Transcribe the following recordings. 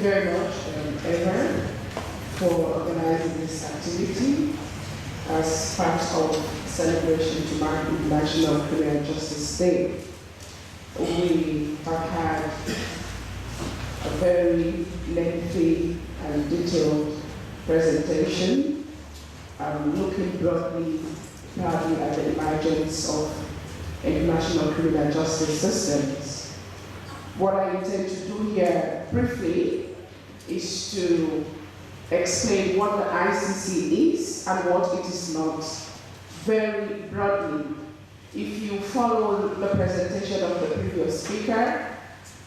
very much, Eva, for organizing this activity as part of celebration to mark International Criminal Justice Day. We have had a very lengthy and detailed presentation, looking broadly at the emergence of international criminal justice systems. What I intend to do here briefly is to explain what the ICC is and what it is not, very broadly. If you follow the presentation of the previous speaker,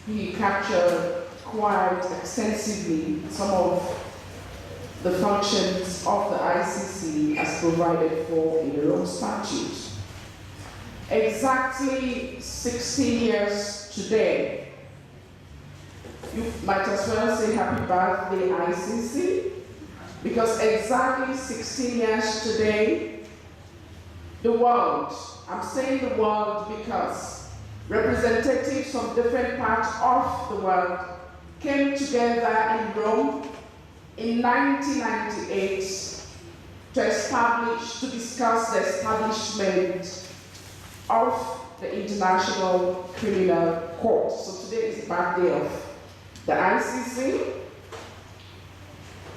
he captured quite extensively some of the functions of the ICC as provided for in the Rome Statute. Exactly 16 years today, you might as well say happy birthday ICC, because exactly 16 years today, the world, I'm saying the world because representatives from different parts of the world came together in Rome in 1998 to discuss the establishment of the International Criminal Court. So today is the birthday of the ICC.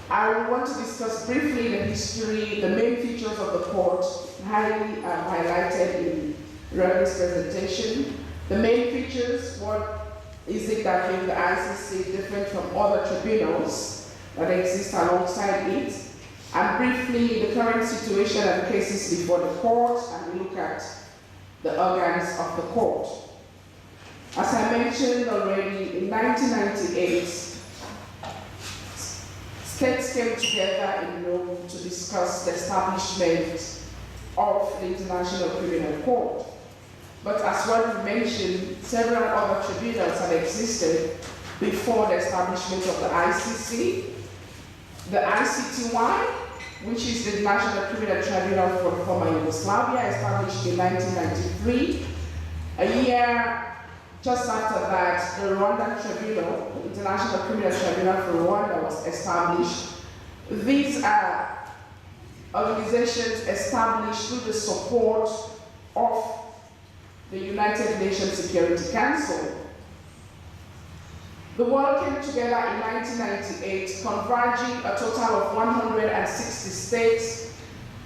I want to discuss briefly the history, the main features of the court, highly highlighted in Ravi's presentation. The main features, what is it that makes the ICC different from other tribunals that exist alongside it, and briefly the current situation and cases before the court, and we look at the organs of the court. As I mentioned already, in 1998, states came together in Rome to discuss the establishment of the International Criminal Court. But as well mentioned, several other tribunals had existed before the establishment of the ICC. The ICTY, which is the National Criminal Tribunal for former Yugoslavia, established in 1993. A year just after that, the Rwandan Tribunal, the International Criminal Tribunal for Rwanda, was established. These are organizations established through the support of the United Nations Security Council. The world came together in 1998, converging a total of 160 states,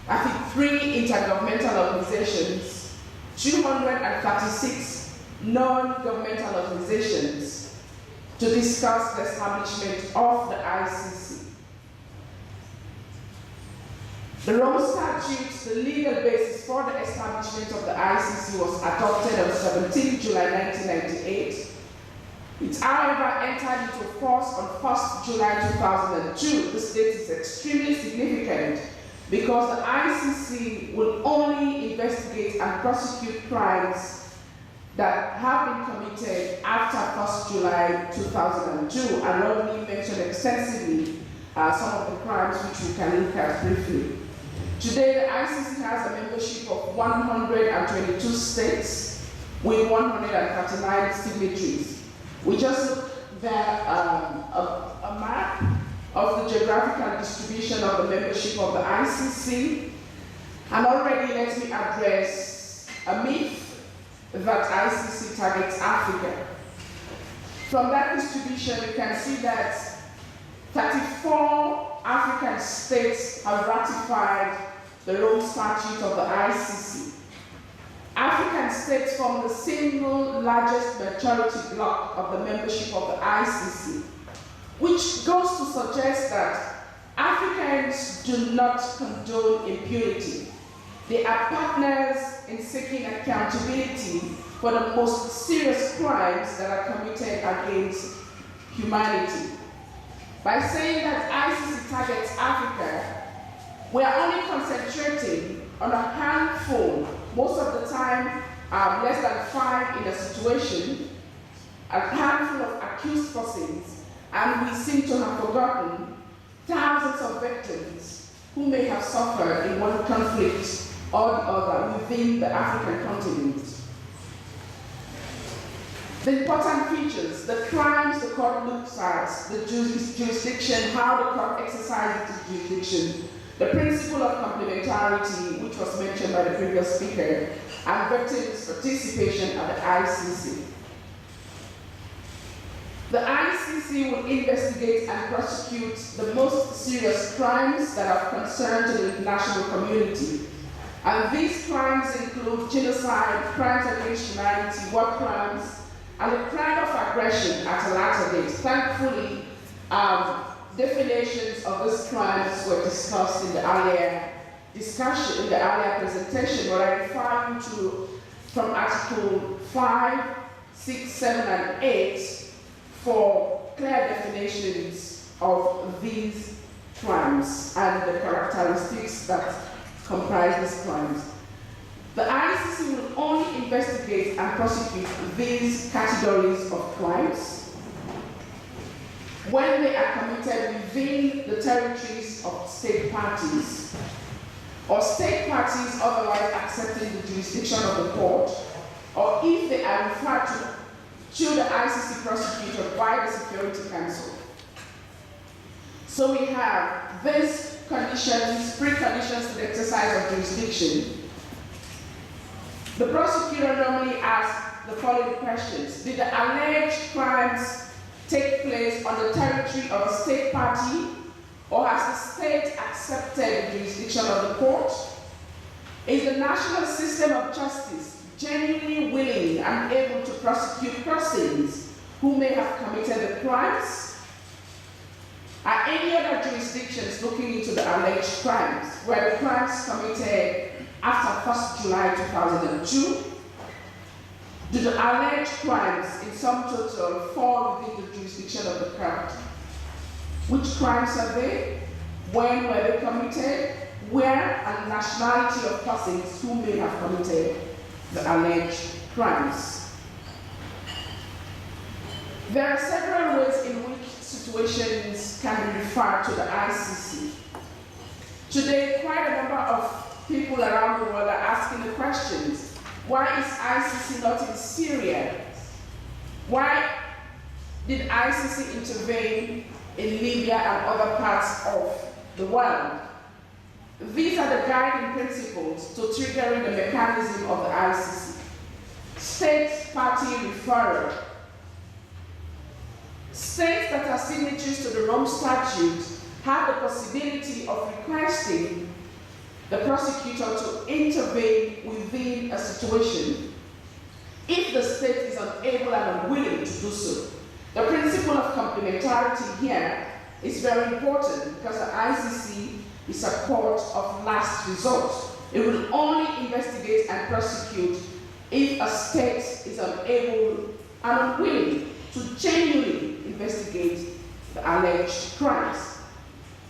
I think 3 intergovernmental organizations, 236 non-governmental organizations to discuss the establishment of the ICC. The Rome Statute, the legal basis for the establishment of the ICC, was adopted on 17 July 1998. It, however, entered into force on 1st July 2002. This date is extremely significant because the ICC will only investigate and prosecute crimes that have been committed after 1st July 2002, and Rodney mentioned extensively some of the crimes which we can look at briefly. Today, the ICC has a membership of 122 states with 139 signatories. We just looked there a map of the geographical distribution of the membership of the ICC, and already let me address a myth that ICC targets Africa. From that distribution, you can see that 34 African states have ratified the Rome Statute of the ICC. African states form the single largest majority bloc of the membership of the ICC, which goes to suggest that Africans do not condone impunity. They are partners in seeking accountability for the most serious crimes that are committed against humanity. By saying that ICC targets Africa, we are only concentrating on a handful, most of the time less than 5 in a situation, a handful of accused persons, and we seem to have forgotten thousands of victims who may have suffered in one conflict or the other within the African continent. The important features, the crimes the court looks at, the jurisdiction, how the court exercises its jurisdiction, the principle of complementarity, which was mentioned by the previous speaker, and victims' participation at the ICC. The ICC will investigate and prosecute the most serious crimes that are of concern to the international community. And these crimes include genocide, crimes against humanity, war crimes, and the crime of aggression at a later date. Thankfully, definitions of these crimes were discussed in the earlier discussion, in the earlier presentation, but I refer you to from Article 5, 6, 7, and 8 for clear definitions of these crimes and the characteristics that comprise these crimes. The ICC will only investigate and prosecute these categories of crimes when they are committed within the territories of state parties or state parties otherwise accepting the jurisdiction of the court, or if they are referred to the ICC prosecutor by the Security Council. So we have these conditions, preconditions to the exercise of jurisdiction. The prosecutor normally asks the following questions. Did the alleged crimes take place on the territory of a state party, or has the state accepted the jurisdiction of the court? Is the national system of justice genuinely willing and able to prosecute persons who may have committed the crimes? Are any other jurisdictions looking into the alleged crimes? Were the crimes committed after 1st July 2002? Do the alleged crimes in some total fall within the jurisdiction of the court? Which crimes are they? When were they committed? Where, and nationality of persons who may have committed the alleged crimes. There are several ways in which situations can be referred to the ICC. Today, quite a number of people around the world are asking the questions, why is ICC not in Syria? Why did ICC intervene in Libya and other parts of the world? These are the guiding principles to triggering the mechanism of the ICC. State party referral. States that are signatories to the Rome Statute have the possibility of requesting the prosecutor to intervene within a situation if the state is unable and unwilling to do so. The principle of complementarity here is very important because the ICC is a court of last resort. It will only investigate and prosecute if a state is unable and unwilling to genuinely investigate the alleged crimes.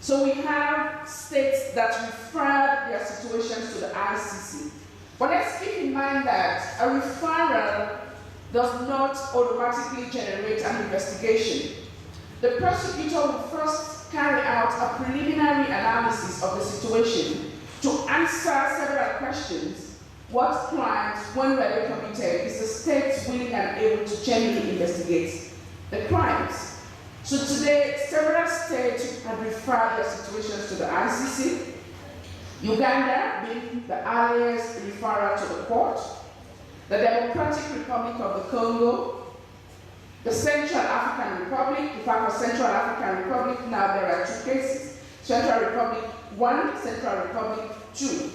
So we have states that refer their situations to the ICC. But let's keep in mind that a referral does not automatically generate an investigation. The prosecutor will first carry out a preliminary analysis of the situation to answer several questions. What crimes, when were they committed? Is the state willing and able to genuinely investigate the crimes? So today, several states have referred their situations to the ICC. Uganda being the earliest referral to the court, the Democratic Republic of the Congo, the Central African Republic. In fact, for Central African Republic, now there are two cases. Central Republic 1, Central Republic 2.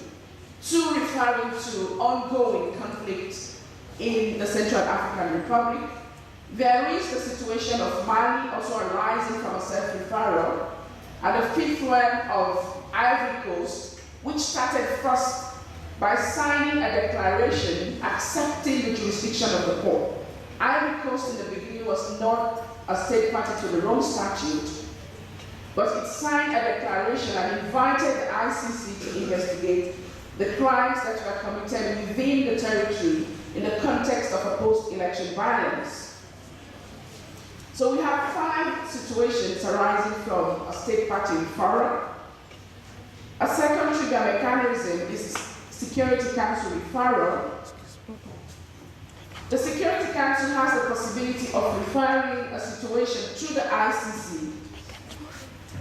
Two referring to ongoing conflict in the Central African Republic. There is the situation of Mali also arising from a self-referral, and the fifth one of Ivory Coast, which started first by signing a declaration accepting the jurisdiction of the court. Ivory Coast in the beginning was not a state party to the Rome Statute, but it signed a declaration and invited the ICC to investigate the crimes that were committed within the territory in the context of a post-election violence. So we have 5 situations arising from a state party referral. A second trigger mechanism is Security Council referral. The Security Council has the possibility of referring a situation to the ICC,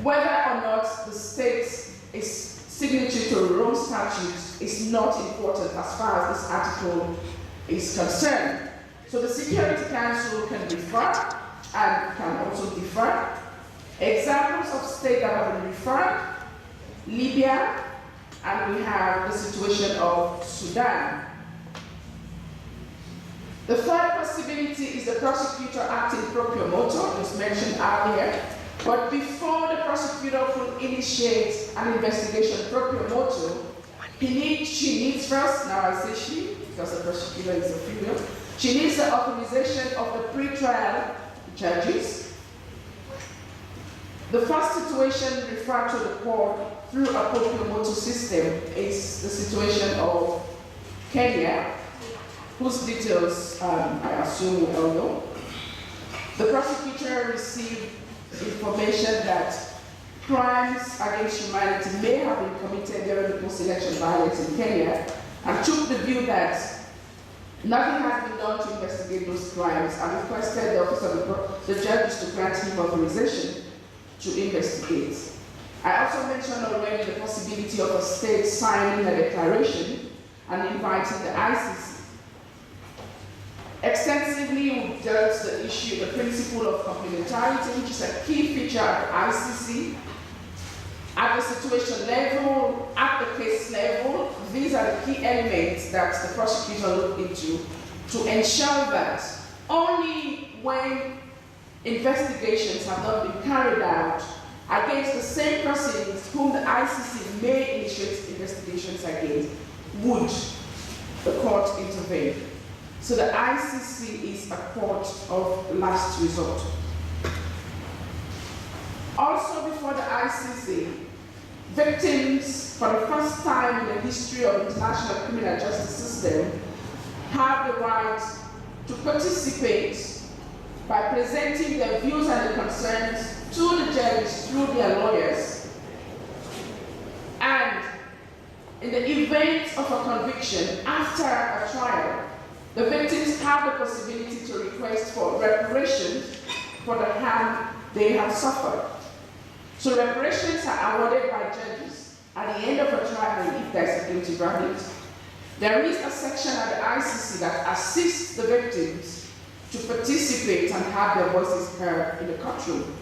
whether or not the state is signatory to the Rome Statute is not important as far as this article is concerned. So the Security Council can refer and can also defer. Examples of states that have been referred: Libya, and we have the situation of Sudan. The third possibility is the prosecutor acting proprio motu, as mentioned earlier. But before the prosecutor could initiate an investigation proprio motu, she needs first, now I say she, because the prosecutor is a female, she needs the authorization of the pre-trial judges. The first situation referred to the court through a proprio motu system is the situation of Kenya, whose details I assume we all know. The prosecutor received information that crimes against humanity may have been committed during the post-election violence in Kenya, and took the view that nothing has been done to investigate those crimes, and requested the office of the judges to grant him authorization to investigate. I also mentioned already the possibility of a state signing a declaration and inviting the ICC. Extensively, we dealt the issue, the principle of complementarity, which is a key feature of the ICC. At the situation level, at the case level, these are the key elements that the prosecutor looked into to ensure that only when investigations have not been carried out against the same persons whom the ICC may initiate investigations against would the court intervene. So the ICC is a court of last resort. Also before the ICC, victims, for the first time in the history of the international criminal justice system, have the right to participate by presenting their views and their concerns to the judges through their lawyers. And in the event of a conviction after a trial, the victims have the possibility to request for reparations for the harm they have suffered. So reparations are awarded by judges at the end of a trial if there is a guilty verdict. There is a section at the ICC that assists the victims to participate and have their voices heard in the courtroom.